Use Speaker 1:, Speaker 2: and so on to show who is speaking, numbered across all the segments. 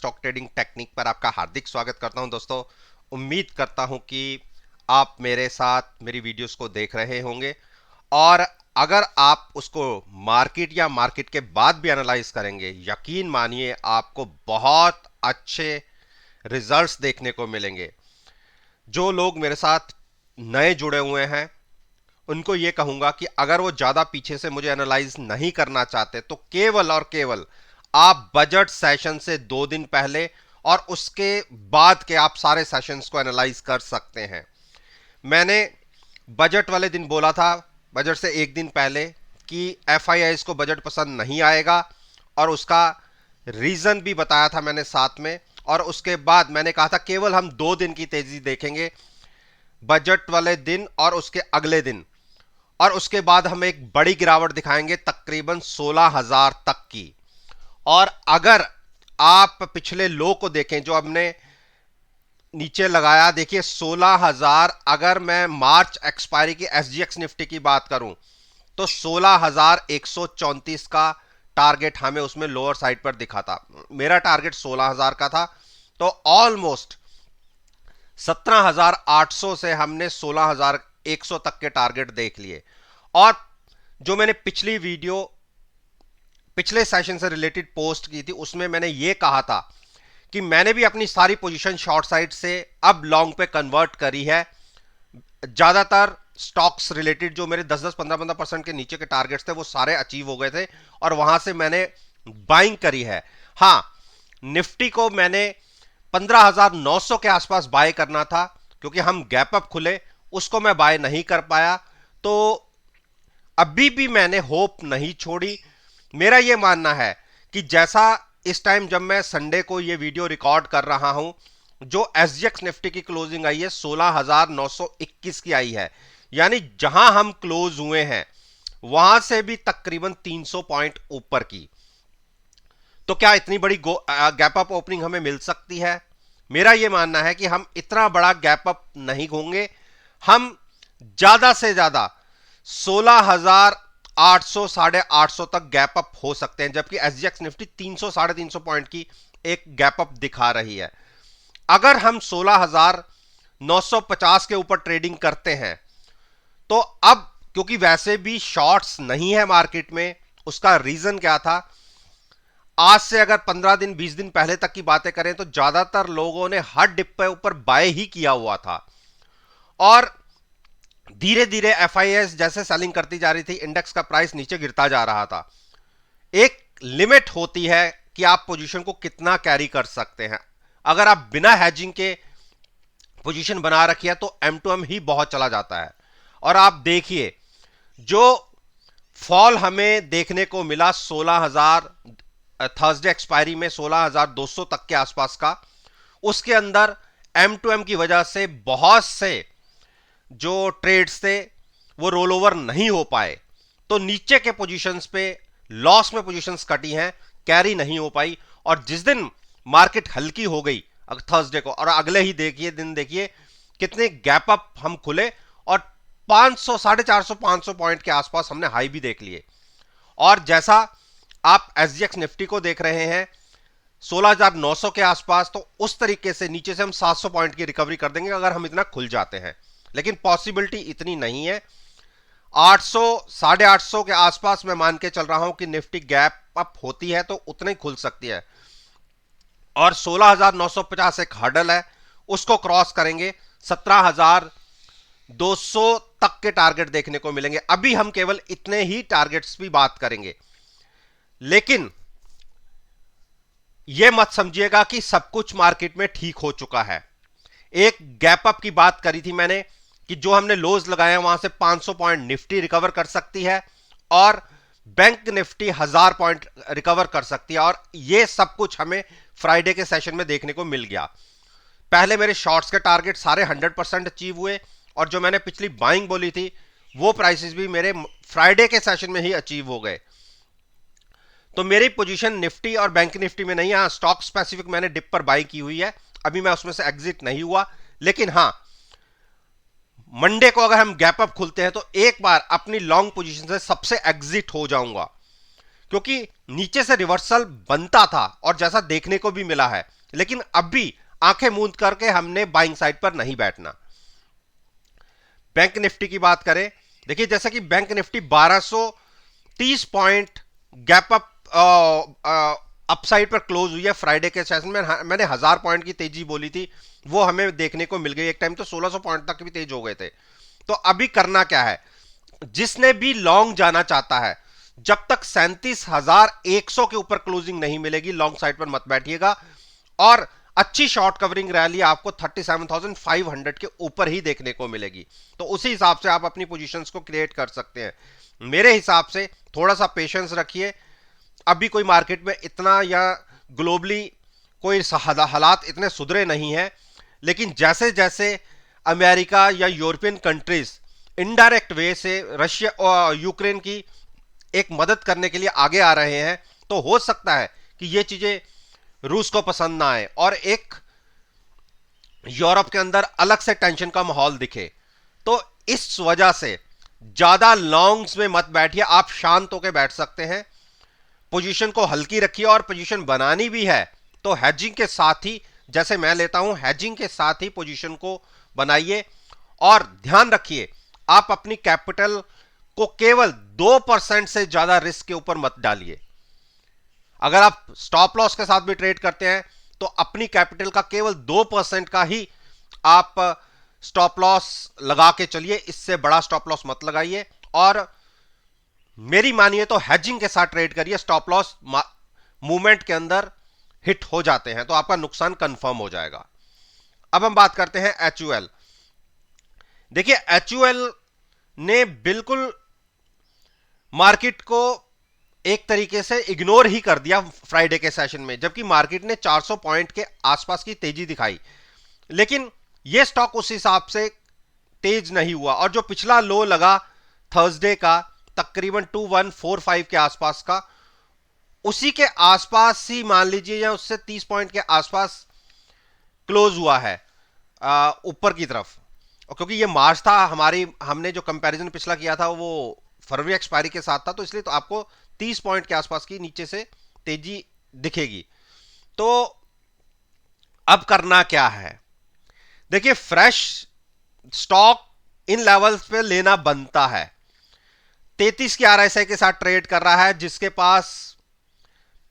Speaker 1: Stock trading technique पर आपका हार्दिक स्वागत करता हूं दोस्तों। उम्मीद करता हूं कि आप मेरे साथ मेरी वीडियोस को देख रहे होंगे और अगर आप उसको मार्केट या मार्केट के बाद भी एनालाइज करेंगे, यकीन मानिए आपको बहुत अच्छे रिजल्ट्स देखने को मिलेंगे। जो लोग मेरे साथ नए जुड़े हुए हैं उनको ये कहूंगा कि अगर वो ज्यादा पीछे से मुझे एनालाइज नहीं करना चाहते तो केवल और केवल आप बजट सेशन से 2 दिन पहले और उसके बाद के आप सारे सेशंस को एनालाइज कर सकते हैं। मैंने बजट वाले दिन बोला था, बजट से 1 दिन पहले, कि एफआईआईज को बजट पसंद नहीं आएगा और उसका रीजन भी बताया था मैंने साथ में। और उसके बाद मैंने कहा था केवल हम 2 दिन की तेजी देखेंगे, बजट वाले दिन और उसके अगले दिन, और उसके बाद हम एक बड़ी गिरावट दिखाएंगे तकरीबन 16,000 तक की। और अगर आप पिछले लो को देखें जो हमने नीचे लगाया, देखिए 16,000। अगर मैं मार्च एक्सपायरी की एसजीएक्स निफ्टी की बात करूं तो 16,134 का टारगेट हमें उसमें लोअर साइड पर दिखा था। मेरा टारगेट 16,000 का था, तो ऑलमोस्ट 17,800 से हमने 16,100 तक के टारगेट देख लिए। और जो मैंने पिछली वीडियो पिछले सेशन से रिलेटेड पोस्ट की थी उसमें मैंने ये कहा था कि मैंने भी अपनी सारी पोजीशन शॉर्ट साइड से अब लॉन्ग पे कन्वर्ट करी है। ज्यादातर स्टॉक्स रिलेटेड जो मेरे 10-10, 15-15% के नीचे के टारगेट्स थे वो सारे अचीव हो गए थे और वहां से मैंने बाइंग करी है। हाँ, निफ्टी को मैंने 15,900 के आसपास बाय करना था क्योंकि हम गैप अप खुले, उसको मैं बाय नहीं कर पाया। तो अभी भी मैंने होप नहीं छोड़ी। मेरा यह मानना है कि जैसा इस टाइम जब मैं संडे को यह वीडियो रिकॉर्ड कर रहा हूं, जो एसजीएक्स निफ्टी की क्लोजिंग आई है 16,921 की आई है, यानी जहां हम क्लोज हुए हैं वहां से भी तकरीबन 300 पॉइंट ऊपर की। तो क्या इतनी बड़ी गैप अप ओपनिंग हमें मिल सकती है? मेरा यह मानना है कि हम इतना बड़ा गैप अप नहीं होंगे। हम ज्यादा से ज्यादा 16,800, 850 तक गैप अप हो सकते हैं, जबकि एसजीएक्स निफ्टी 300, 350 पॉइंट की एक गैप अप दिखा रही है। अगर हम 16,950 के ऊपर ट्रेडिंग करते हैं तो अब, क्योंकि वैसे भी शॉर्ट्स नहीं है मार्केट में, उसका रीजन क्या था? आज से अगर 15 दिन 20 दिन पहले तक की बातें करें तो ज्यादातर लोगों ने हर डिप पे ऊपर बाय ही किया हुआ था और धीरे धीरे एफआईएस जैसे सेलिंग करती जा रही थी, इंडेक्स का प्राइस नीचे गिरता जा रहा था। एक लिमिट होती है कि आप पोजीशन को कितना कैरी कर सकते हैं। अगर आप बिना हैजिंग के पोजीशन बना रखी है तो एम टू एम ही बहुत चला जाता है। और आप देखिए जो फॉल हमें देखने को मिला 16,000, थर्सडे एक्सपायरी में 16,200 तक के आसपास का, उसके अंदर एम टू एम की वजह से बहुत से जो ट्रेड्स थे वो रोल ओवर नहीं हो पाए, तो नीचे के पोजीशंस पे लॉस में पोजीशंस कटी हैं, कैरी नहीं हो पाई। और जिस दिन मार्केट हल्की हो गई थर्सडे को, और अगले ही देखिए दिन देखिए कितने गैप अप हम खुले और 500, 450, 500 पॉइंट के आसपास हमने हाई भी देख लिए। और जैसा आप एसजीएक्स निफ्टी को देख रहे हैं 16,900 के आसपास, तो उस तरीके से नीचे से हम 700 पॉइंट की रिकवरी कर देंगे अगर हम इतना खुल जाते हैं, लेकिन पॉसिबिलिटी इतनी नहीं है। 800, 850 के आसपास मैं मान के चल रहा हूं कि निफ्टी गैप अप होती है तो उतनी खुल सकती है। और 16,950 एक हर्डल है, उसको क्रॉस करेंगे 17,200 तक के टारगेट देखने को मिलेंगे। अभी हम केवल इतने ही टारगेट्स भी बात करेंगे, लेकिन यह मत समझिएगा कि सब कुछ मार्केट में ठीक हो चुका है। एक गैप अप की बात करी थी मैंने कि जो हमने लोज लगाए हैं वहां से 500 पॉइंट निफ्टी रिकवर कर सकती है और बैंक निफ्टी 1,000 पॉइंट रिकवर कर सकती है। और यह सब कुछ हमें फ्राइडे के सेशन में देखने को मिल गया। पहले मेरे शॉर्ट्स के टारगेट सारे 100% अचीव हुए और जो मैंने पिछली बाइंग बोली थी वो प्राइसेस भी मेरे फ्राइडे के सेशन में ही अचीव हो गए। तो मेरी पोजीशन निफ्टी और बैंक निफ्टी में नहीं है। स्टॉक स्पेसिफिक मैंने डिप पर बाई की हुई है, अभी मैं उसमें से एग्जिट नहीं हुआ। लेकिन हां, मंडे को अगर हम गैप अप खुलते हैं तो एक बार अपनी लॉन्ग पोजीशन से सबसे एग्जिट हो जाऊंगा, क्योंकि नीचे से रिवर्सल बनता था और जैसा देखने को भी मिला है, लेकिन अब भी आंखें मूंद करके हमने बाइंग साइड पर नहीं बैठना। बैंक निफ्टी की बात करें, देखिए जैसा कि bank Nifty 1230 point gap up upside पर क्लोज हुई है फ्राइडे के सेशन में। मैंने 1000 पॉइंट की तेजी बोली थी, वो हमें देखने को मिल गई। एक टाइम तो 1600 पॉइंट तक भी तेज हो गए थे। तो अभी करना क्या है, जिसने भी लॉन्ग जाना चाहता है, जब तक 37,100 के ऊपर क्लोजिंग नहीं मिलेगी लॉन्ग साइड पर मत बैठिएगा, और अच्छी शॉर्ट कवरिंग रैली आपको 37,500 के ऊपर ही देखने को मिलेगी। तो उसी हिसाब से आप अपनी पोजीशंस को क्रिएट कर सकते हैं। मेरे हिसाब से थोड़ा सा पेशेंस रखिए। अभी कोई मार्केट में इतना या ग्लोबली कोई हालात इतने सुधरे नहीं हैं, लेकिन जैसे जैसे अमेरिका या यूरोपियन कंट्रीज इनडायरेक्ट वे से रशिया और यूक्रेन की एक मदद करने के लिए आगे आ रहे हैं, तो हो सकता है कि ये चीजें रूस को पसंद ना आए और एक यूरोप के अंदर अलग से टेंशन का माहौल दिखे। तो इस वजह से ज्यादा लॉन्ग्स में मत बैठिए, आप शांत होकर बैठ सकते हैं। पोजीशन को हल्की रखिए, और पोजीशन बनानी भी है तो हेजिंग के साथ ही, जैसे मैं लेता हूं, हेजिंग के साथ ही पोजीशन को बनाइए। और ध्यान रखिए, आप अपनी कैपिटल को केवल 2% से ज्यादा रिस्क के ऊपर मत डालिए। अगर आप स्टॉप लॉस के साथ भी ट्रेड करते हैं तो अपनी कैपिटल का केवल 2% का ही आप स्टॉप लॉस लगा के चलिए, इससे बड़ा स्टॉप लॉस मत लगाइए। और मेरी मानिए तो हेजिंग के साथ ट्रेड करिए। स्टॉप लॉस मूवमेंट के अंदर हिट हो जाते हैं तो आपका नुकसान कंफर्म हो जाएगा। अब हम बात करते हैं एचयूएल। देखिए एचयूएल ने बिल्कुल मार्केट को एक तरीके से इग्नोर ही कर दिया फ्राइडे के सेशन में, जबकि मार्केट ने 400 पॉइंट के आसपास की तेजी दिखाई, लेकिन यह स्टॉक उस हिसाब से तेज नहीं हुआ। और जो पिछला लो लगा थर्सडे का तकरीबन 2145 के आसपास का, उसी के आसपास ही मान लीजिए या उससे 30 पॉइंट के आसपास क्लोज हुआ है ऊपर की तरफ। और क्योंकि ये मार्च था, हमने जो कंपैरिजन पिछला किया था वो फरवरी एक्सपायरी के साथ था, तो इसलिए तो आपको 30 पॉइंट के आसपास की नीचे से तेजी दिखेगी। तो अब करना क्या है, देखिए फ्रेश स्टॉक इन लेवल्स पे लेना बनता है। 33 की आरएसआई के साथ ट्रेड कर रहा है, जिसके पास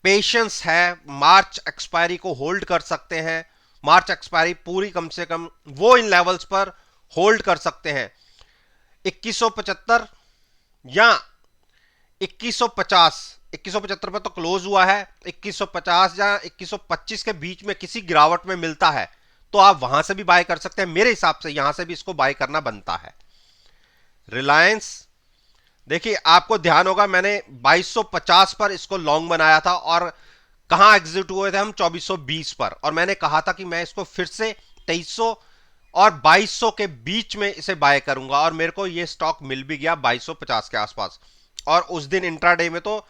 Speaker 1: पेशेंस है, मार्च एक्सपायरी को होल्ड कर सकते हैं। मार्च एक्सपायरी पूरी कम से कम वो इन लेवल्स पर होल्ड कर सकते हैं। 2175 या 2150, 2175 पर तो क्लोज हुआ है, 2150 या 2125 के बीच में किसी गिरावट में मिलता है तो आप वहां से भी बाय कर सकते हैं। मेरे हिसाब से यहां से भी इसको बाय करना बनता है। रिलायंस, देखिए आपको ध्यान होगा मैंने 2250 पर इसको लॉन्ग बनाया था और कहां एग्जिट हुए थे हम, 2420 पर, और मैंने कहा था कि मैं इसको फिर से 2300 और 2200 के बीच में इसे बाय करूंगा, और मेरे को यह स्टॉक मिल भी गया 2250 के आसपास। और उस दिन इंट्राडे में तो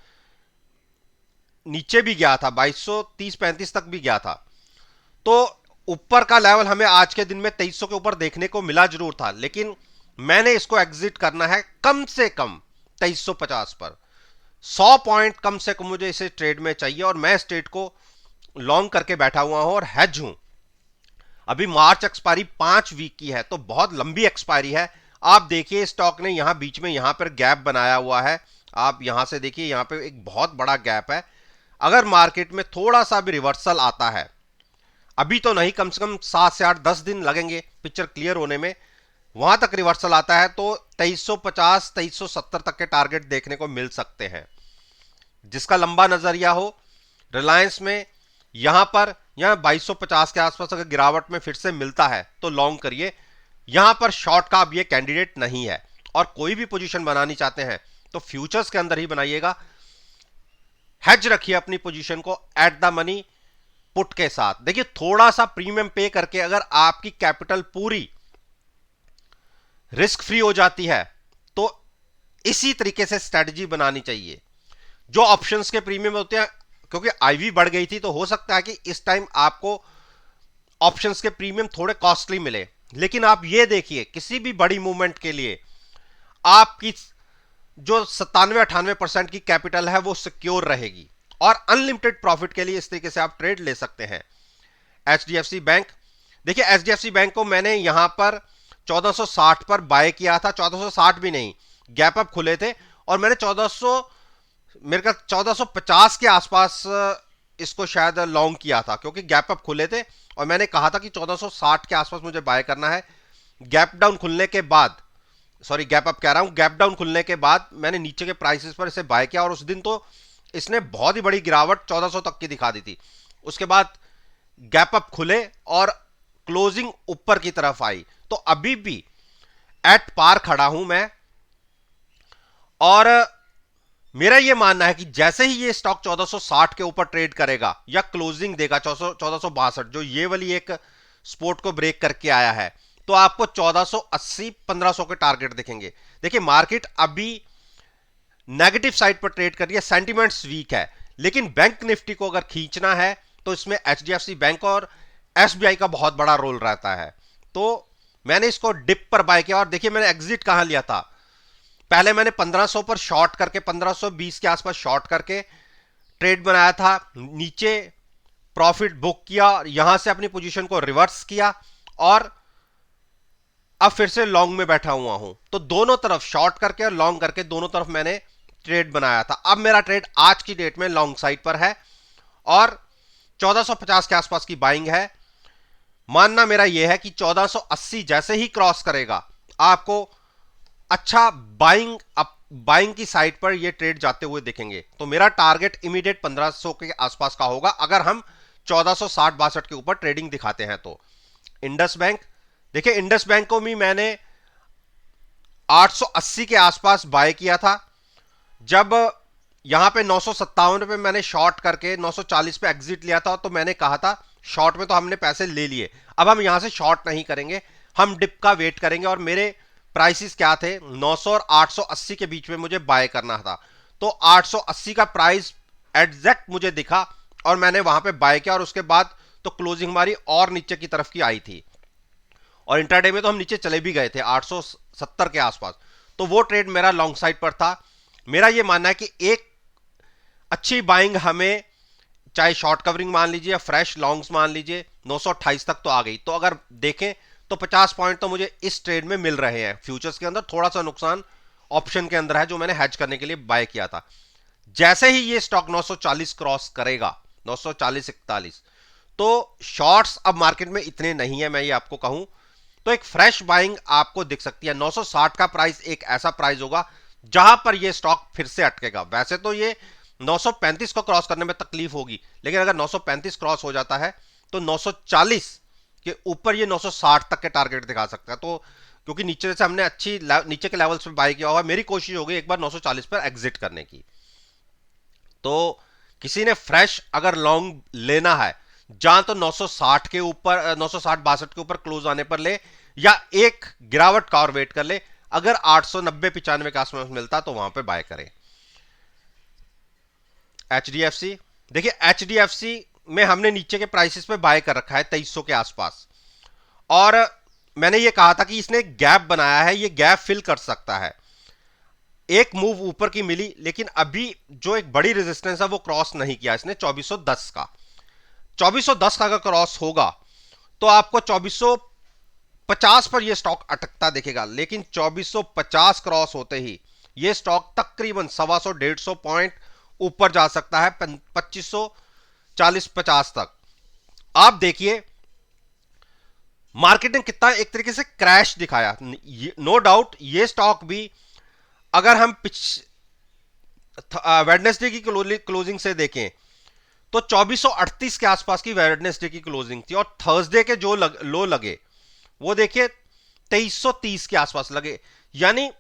Speaker 1: नीचे भी गया था, 2230-35 तक भी गया था। तो ऊपर का लेवल हमें आज के दिन में 2300 के ऊपर देखने को मिला जरूर था, लेकिन मैंने इसको एग्जिट करना है कम से कम 2350 पर। 100 पॉइंट कम से कम मुझे इसे ट्रेड में चाहिए, और मैं इस ट्रेड को लॉन्ग करके बैठा हुआ हूं और हेज हूं। अभी मार्च एक्सपायरी 5 वीक की है, तो बहुत लंबी एक्सपायरी है। आप देखिए स्टॉक ने यहां बीच में यहां पर गैप बनाया हुआ है, आप यहां से देखिए यहां पे एक बहुत बड़ा गैप है। अगर मार्केट में थोड़ा सा भी रिवर्सल आता है, अभी तो नहीं, कम से कम 7 से 8-10 दिन लगेंगे पिक्चर क्लियर होने में, वहां तक रिवर्सल आता है तो 2350 2370 तक के टारगेट देखने को मिल सकते हैं। जिसका लंबा नजरिया हो, रिलायंस में यहां पर 2250 के आसपास अगर गिरावट में फिर से मिलता है तो लॉन्ग करिए। यहां पर शॉर्ट का अब ये कैंडिडेट नहीं है, और कोई भी पोजीशन बनानी चाहते हैं तो फ्यूचर्स के अंदर ही बनाइएगा। हेज रखिए अपनी पोजीशन को एट द मनी पुट के साथ। देखिए थोड़ा सा प्रीमियम पे करके अगर आपकी कैपिटल पूरी रिस्क फ्री हो जाती है तो इसी तरीके से स्ट्रेटजी बनानी चाहिए। जो ऑप्शंस के प्रीमियम होते हैं, क्योंकि आईवी बढ़ गई थी तो हो सकता है कि इस टाइम आपको ऑप्शंस के प्रीमियम थोड़े कॉस्टली मिले, लेकिन आप ये देखिए किसी भी बड़ी मूवमेंट के लिए आपकी जो 97-98% की कैपिटल है वो सिक्योर रहेगी। और अनलिमिटेड प्रॉफिट के लिए इस तरीके से आप ट्रेड ले सकते हैं। एचडीएफसी बैंक, देखिए एचडीएफसी बैंक को मैंने यहां पर 1460 पर बाय किया था, 1460 भी नहीं, गैप अप खुले थे और मैंने 1400, मेरे का 1450 के आसपास इसको शायद लॉन्ग किया था, क्योंकि गैप अप खुले थे और मैंने कहा था कि 1460 के आसपास मुझे बाय करना है। गैप डाउन खुलने के बाद, सॉरी गैप अप कह रहा हूं, गैप डाउन खुलने के बाद मैंने नीचे के प्राइसेस पर इसे बाय किया और उस दिन तो इसने बहुत ही बड़ी गिरावट 1400 तक की दिखा दी थी। उसके बाद गैप अप खुले और क्लोजिंग ऊपर की तरफ आई, तो अभी भी एट पार खड़ा हूं मैं। और मेरा यह मानना है कि जैसे ही ये स्टॉक 1460 के ऊपर ट्रेड करेगा या क्लोजिंग देगा 1462, जो ये वाली एक सपोर्ट को ब्रेक करके आया है, तो आपको 1480 1500 के टारगेट दिखेंगे। देखिए मार्केट अभी नेगेटिव साइड पर ट्रेड कर रही है, सेंटिमेंट्स वीक है, लेकिन बैंक निफ्टी को अगर खींचना है तो इसमें एचडीएफसी बैंक और एसबीआई का बहुत बड़ा रोल रहता है। तो मैंने इसको डिप पर बाय किया और देखिए मैंने एग्जिट कहां लिया था। पहले मैंने 1500 पर शॉर्ट करके 1520 के आसपास शॉर्ट करके ट्रेड बनाया था, नीचे प्रॉफिट बुक किया, यहां से अपनी पोजीशन को रिवर्स किया और अब फिर से लॉन्ग में बैठा हुआ हूं। तो दोनों तरफ शॉर्ट करके और लॉन्ग करके दोनों तरफ मैंने ट्रेड बनाया था। अब मेरा ट्रेड आज की डेट में लॉन्ग साइड पर है और 1450 के आसपास की बाइंग है। मानना मेरा यह है कि 1480 जैसे ही क्रॉस करेगा आपको अच्छा बाइंग की साइड पर ये ट्रेड जाते हुए दिखेंगे। तो मेरा टारगेट इमीडिएट 1500 के आसपास का होगा अगर हम 1460-62 के ऊपर ट्रेडिंग दिखाते हैं तो। इंडस बैंक, देखिए इंडस बैंक को भी मैंने 880 के आसपास बाय किया था। जब यहां पे 957 पे मैंने शॉर्ट करके 940 पे एग्जिट लिया था, तो मैंने कहा था शॉर्ट में तो हमने पैसे ले लिए, अब हम यहां से शॉर्ट नहीं करेंगे, हम डिप का वेट करेंगे। और मेरे प्राइसेस क्या थे, 900 और 880 के बीच में मुझे बाय करना था। तो 880 का प्राइस एग्जैक्ट मुझे दिखा और मैंने वहां पे बाय किया और उसके बाद तो क्लोजिंग हमारी और नीचे की तरफ की आई थी और इंट्राडे में तो हम नीचे चले भी गए थे 870 के आसपास। तो वो ट्रेड मेरा लॉन्ग साइड पर था। मेरा ये मानना है कि एक अच्छी बाइंग हमें, चाहे शॉर्ट कवरिंग मान लीजिए या फ्रेश लॉन्ग्स मान लीजिए, 928 तक तो आ गई। तो अगर देखें तो 50 पॉइंट तो मुझे इस ट्रेड में मिल रहे हैं। फ्यूचर्स के अंदर थोड़ा सा नुकसान ऑप्शन के अंदर है जो मैंने हैज करने के लिए बाय किया था। जैसे ही ये स्टॉक 940 क्रॉस करेगा, 940-41, तो शॉर्ट्स अब मार्केट में इतने नहीं है, मैं ये आपको कहूं तो एक फ्रेश बाइंग आपको दिख सकती है। 960 का प्राइस एक ऐसा प्राइस होगा जहां पर ये स्टॉक फिर से अटकेगा। वैसे तो ये 935 को क्रॉस करने में तकलीफ होगी, लेकिन अगर 935 क्रॉस हो जाता है तो 940 के ऊपर ये 960 तक के टारगेट दिखा सकता है। तो क्योंकि नीचे से हमने अच्छी नीचे के लेवल्स पे बाय किया होगा, मेरी कोशिश होगी एक बार 940 पर एग्जिट करने की। तो किसी ने फ्रेश अगर लॉन्ग लेना है, जहां तो 960 के ऊपर, 960-62 के ऊपर क्लोज आने पर ले, या एक गिरावट का और वेट कर ले। अगर 890-95 के आसपास मिलता तो वहां पे बाय करें। एचडीएफसी, देखिए एचडीएफसी में हमने नीचे के प्राइसेस पे बाय कर रखा है 2300 के आसपास और मैंने ये कहा था कि इसने गैप बनाया है, ये गैप फिल कर सकता है। एक मूव ऊपर की मिली, लेकिन अभी जो एक बड़ी रेजिस्टेंस है वो क्रॉस नहीं किया इसने 2410 का। 2410 का अगर क्रॉस होगा तो आपको 2450 पर यह स्टॉक अटकता दिखेगा, लेकिन 2450 क्रॉस होते ही यह स्टॉक तकरीबन 125-150 पॉइंट ऊपर जा सकता है 2540-50 तक। आप देखिए मार्केट ने कितना एक तरीके से क्रैश दिखाया। नो डाउट ये स्टॉक भी अगर हम वेडनेसडे की क्लोजिंग से देखें तो 2438 के आसपास की वेडनेसडे की क्लोजिंग थी और थर्सडे के जो लो लगे वो देखिए 2330 के आसपास लगे, यानी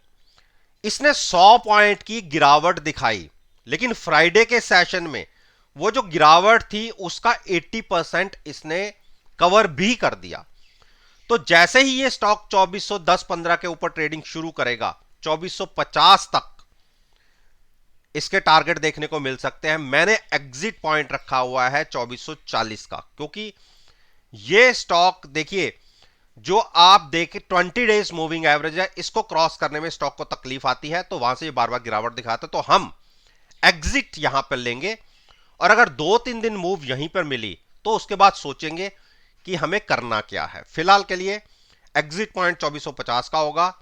Speaker 1: इसने 100 पॉइंट की गिरावट दिखाई। लेकिन फ्राइडे के सेशन में वो जो गिरावट थी उसका 80% इसने कवर भी कर दिया। तो जैसे ही ये स्टॉक 2410-15 के ऊपर ट्रेडिंग शुरू करेगा, 2450 तक इसके टारगेट देखने को मिल सकते हैं। मैंने एग्जिट पॉइंट रखा हुआ है 2440 का, क्योंकि ये स्टॉक देखिए जो आप देखें 20 डेज मूविंग एवरेज है, इसको क्रॉस करने में स्टॉक को तकलीफ आती है, तो वहां से ये बार बार गिरावट दिखाता है। तो हम एग्जिट यहां पर लेंगे और अगर 2-3 दिन मूव यहीं पर मिली तो उसके बाद सोचेंगे कि हमें करना क्या है। फिलहाल के लिए एग्जिट पॉइंट 2450 का होगा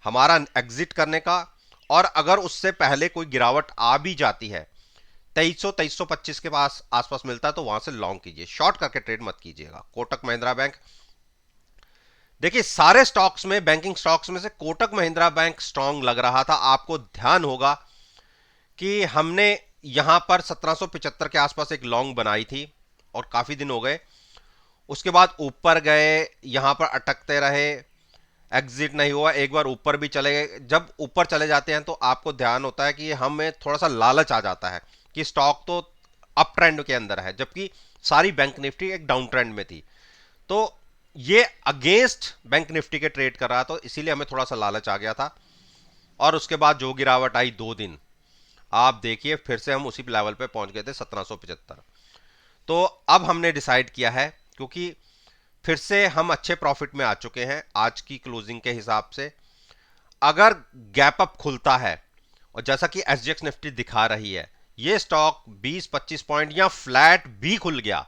Speaker 1: हमारा एग्जिट करने का, और अगर उससे पहले कोई गिरावट आ भी जाती है 2300-2325 के पास आसपास मिलता है तो वहां से लॉन्ग कीजिए, शॉर्ट करके ट्रेड मत कीजिएगा। कोटक महिंद्रा बैंक, देखिए सारे स्टॉक्स में, बैंकिंग स्टॉक्स में से कोटक महिंद्रा बैंक स्ट्रांग लग रहा था। आपको ध्यान होगा कि हमने यहां पर 1775 के आसपास एक लॉन्ग बनाई थी और काफी दिन हो गए, उसके बाद ऊपर गए, यहां पर अटकते रहे, एग्जिट नहीं हुआ, एक बार ऊपर भी चले गए। जब ऊपर चले जाते हैं तो आपको ध्यान होता है कि हमें थोड़ा सा लालच आ जाता है कि स्टॉक तो अप ट्रेंड के अंदर है, जबकि सारी बैंक निफ्टी एक डाउन ट्रेंड में थी। तो ये अगेंस्ट बैंक निफ्टी के ट्रेड कर रहा, तो इसीलिए हमें थोड़ा सा लालच आ गया था। और उसके बाद जो गिरावट आई 2 दिन, आप देखिए फिर से हम उसी लेवल पे पहुंच गए थे 1775। तो अब हमने डिसाइड किया है, क्योंकि फिर से हम अच्छे प्रॉफिट में आ चुके हैं आज की क्लोजिंग के हिसाब से, अगर गैप अप खुलता है और जैसा कि एसजीएक्स निफ्टी दिखा रही है, ये स्टॉक 20-25 पॉइंट या फ्लैट भी खुल गया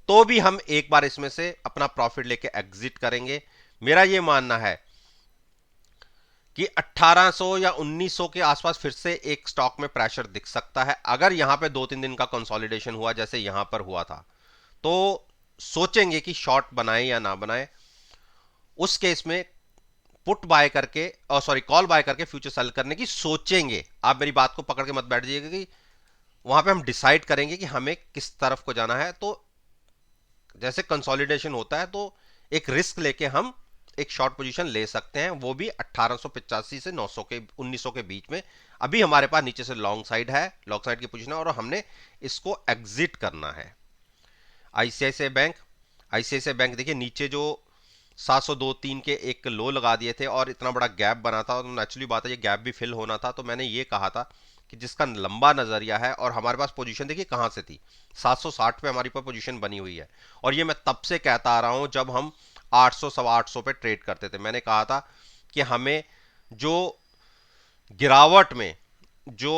Speaker 1: तो भी हम एक बार इसमें से अपना प्रॉफिट लेके एग्जिट करेंगे। मेरा ये मानना है कि 1800 या 1900 के आसपास फिर से एक स्टॉक में प्रेशर दिख सकता है। अगर यहां पे 2-3 दिन का कंसोलिडेशन हुआ जैसे यहां पर हुआ था, तो सोचेंगे कि शॉर्ट बनाए या ना बनाए। उस केस में पुट बाय करके, और सॉरी कॉल बाय करके फ्यूचर सेल करने की सोचेंगे। आप मेरी बात को पकड़ के मत बैठ जाइएगा कि वहां पे हम डिसाइड करेंगे कि हमें किस तरफ को जाना है। तो जैसे कंसोलिडेशन होता है तो एक रिस्क लेके हम एक शॉर्ट पोजीशन ले सकते हैं, वो भी 1885 से 900 के 1900 के बीच में। अभी हमारे पास नीचे से लॉन्ग साइड है, लॉन्ग साइड की पोजीशन है और हमने इसको एग्जिट करना है। आईसीआईसीआई बैंक, आईसीआईसीआई बैंक देखिए नीचे जो 702.3 के एक लो लगा दिए थे और इतना बड़ा गैप बना था, तो नेचुरली बात है ये गैप भी फिल होना था। तो मैंने ये कहा था कि जिसका लंबा नजरिया है, और हमारे पास पोजीशन देखिए कहां से थी, 760 पे हमारी पास पोजीशन बनी हुई है। और ये मैं तब से कहता आ रहा हूं जब हम 800 850 पे ट्रेड करते थे। मैंने कहा था कि हमें जो गिरावट में जो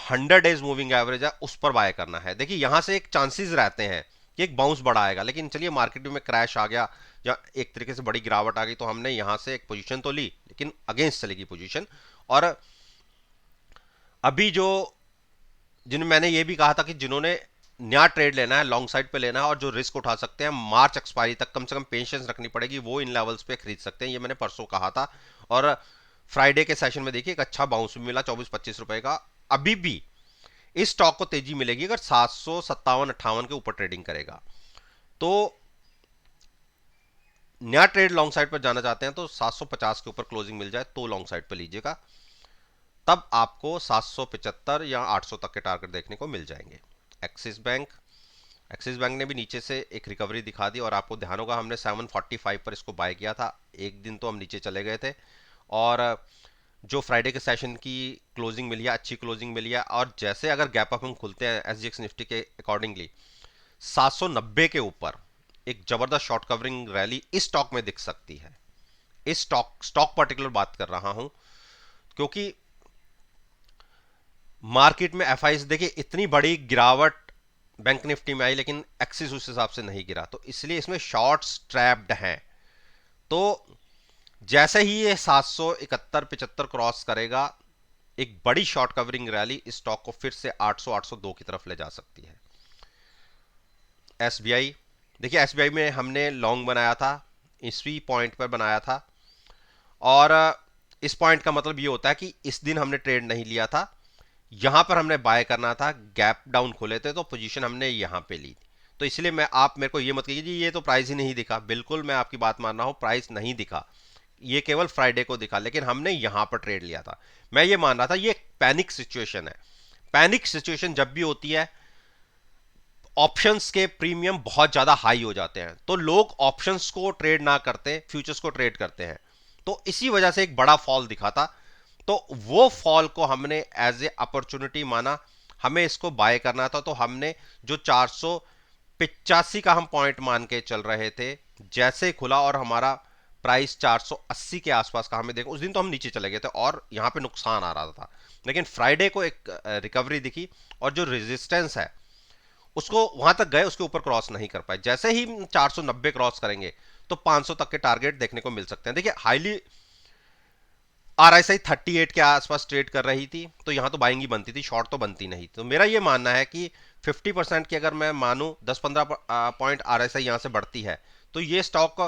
Speaker 1: 100 डेज मूविंग एवरेज है उस पर बाय करना है। देखिए यहां से एक चांसेस रहते हैं कि एक बाउंस बड़ा आएगा, लेकिन चलिए मार्केट में क्रैश आ गया या एक तरीके से बड़ी गिरावट आ गई, तो हमने यहां से एक पोजीशन तो ली लेकिन अगेंस्ट चलेगी पोजीशन। और अभी जो जिन्हें मैंने ये भी कहा था कि जिन्होंने नया ट्रेड लेना है, लॉन्ग साइड पे लेना है और जो रिस्क उठा सकते हैं, मार्च एक्सपायरी तक कम से कम पेशेंस रखनी पड़ेगी, वो इन लेवल्स पे खरीद सकते हैं। ये मैंने परसों कहा था और फ्राइडे के सेशन में देखिए एक अच्छा बाउंस भी मिला 24-25 रुपए का। अभी भी इस स्टॉक को तेजी मिलेगी अगर 757-58 के ऊपर ट्रेडिंग करेगा। तो नया ट्रेड लॉन्ग साइड पर जाना चाहते हैं तो 750 के ऊपर क्लोजिंग मिल जाए तो लॉन्ग साइड पर लीजिएगा, तब आपको 775 या 800 तक के टारगेट देखने को मिल जाएंगे। एक्सिस बैंक, एक्सिस बैंक ने भी नीचे से एक रिकवरी दिखा दी और आपको ध्यान होगा हमने 745 पर इसको बाय किया था। एक दिन तो हम नीचे चले गए थे और जो फ्राइडे के सेशन की क्लोजिंग मिली है, अच्छी क्लोजिंग मिली है। और जैसे अगर गैप अप हम खुलते हैं एसजीएक्स निफ्टी के अकॉर्डिंगली 790 के ऊपर एक जबरदस्त शॉर्ट कवरिंग रैली इस स्टॉक में दिख सकती है। इस स्टॉक पर्टिकुलर बात कर रहा हूं क्योंकि मार्केट में एफआईज देखिए इतनी बड़ी गिरावट बैंक निफ्टी में आई लेकिन एक्सिस उस हिसाब से नहीं गिरा, तो इसलिए इसमें शॉर्ट्स ट्रैप्ड हैं। तो जैसे ही ये 771-75 क्रॉस करेगा एक बड़ी शॉर्ट कवरिंग रैली इस स्टॉक को फिर से 800-802 की तरफ ले जा सकती है। एसबीआई देखिए, एसबीआई में हमने लॉन्ग बनाया था, इसी पॉइंट पर बनाया था और इस पॉइंट का मतलब ये होता है कि इस दिन हमने ट्रेड नहीं लिया था, यहां पर हमने बाय करना था, गैप डाउन खोले थे तो पोजीशन हमने यहां पे ली। तो इसलिए मैं, आप मेरे को ये मत कीजिए ये तो प्राइस ही नहीं दिखा, बिल्कुल मैं आपकी बात मान रहा हूं, प्राइस नहीं दिखा, ये केवल फ्राइडे को दिखा, लेकिन हमने यहां पर ट्रेड लिया था। मैं ये मान रहा था ये पैनिक सिचुएशन है। पैनिक सिचुएशन जब भी होती है ऑप्शंस के प्रीमियम बहुत ज्यादा हाई हो जाते हैं, तो लोग ऑप्शंस को ट्रेड ना करते फ्यूचर्स को ट्रेड करते हैं। तो इसी वजह से एक बड़ा फॉल दिखा था, तो वो फॉल को हमने एज ए अपॉर्चुनिटी माना, हमें इसको बाय करना था। तो हमने जो 485 का हम पॉइंट मान के चल रहे थे, जैसे खुला और हमारा प्राइस 480 के आसपास का हमें देखो, उस दिन तो हम नीचे चले गए थे और यहाँ पे नुकसान आ रहा था, लेकिन फ्राइडे को एक रिकवरी दिखी और जो रेजिस्टेंस है उसको वहां तक गए, उसके ऊपर क्रॉस नहीं कर पाए। जैसे ही 490 क्रॉस करेंगे तो 500 तक के टारगेट देखने को मिल सकते हैं। देखिए हाईली आरएसआई 38 के आसपास ट्रेड कर रही थी, तो यहां तो बाइंग ही बनती थी, शॉर्ट तो बनती नहीं। तो मेरा ये मानना है कि 50% की अगर मैं मानूं 10-15 पॉइंट आरएसआई यहां से बढ़ती है तो ये स्टॉक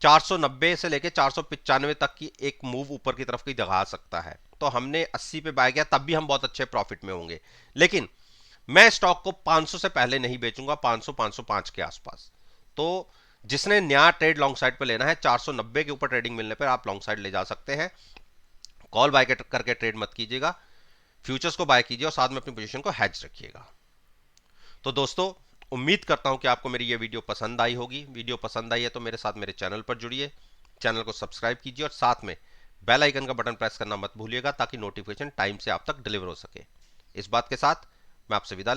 Speaker 1: 490 से लेके 495 तक की एक मूव ऊपर की तरफ की दिखा सकता है। तो हमने 80 पे बाय किया, तब भी हम बहुत अच्छे प्रॉफिट में होंगे, लेकिन मैं स्टॉक को 500 से पहले नहीं बेचूंगा, 500 505 के आसपास। तो जिसने नया ट्रेड लॉन्ग साइड पे लेना है, 490 के ऊपर ट्रेडिंग मिलने पर आप लॉन्ग साइड ले जा सकते हैं। कॉल बाय करके ट्रेड मत कीजिएगा, फ्यूचर्स को बाय कीजिए और साथ में अपनी पोजीशन को हैज रखिएगा। तो दोस्तों, उम्मीद करता हूं कि आपको मेरी ये वीडियो पसंद आई होगी। वीडियो पसंद आई है तो मेरे साथ मेरे चैनल पर जुड़िए, चैनल को सब्सक्राइब कीजिए और साथ में बेल आइकन का बटन प्रेस करना मत भूलिएगा ताकि नोटिफिकेशन टाइम से आप तक डिलीवर हो सके। इस बात के साथ मैं आपसे विदा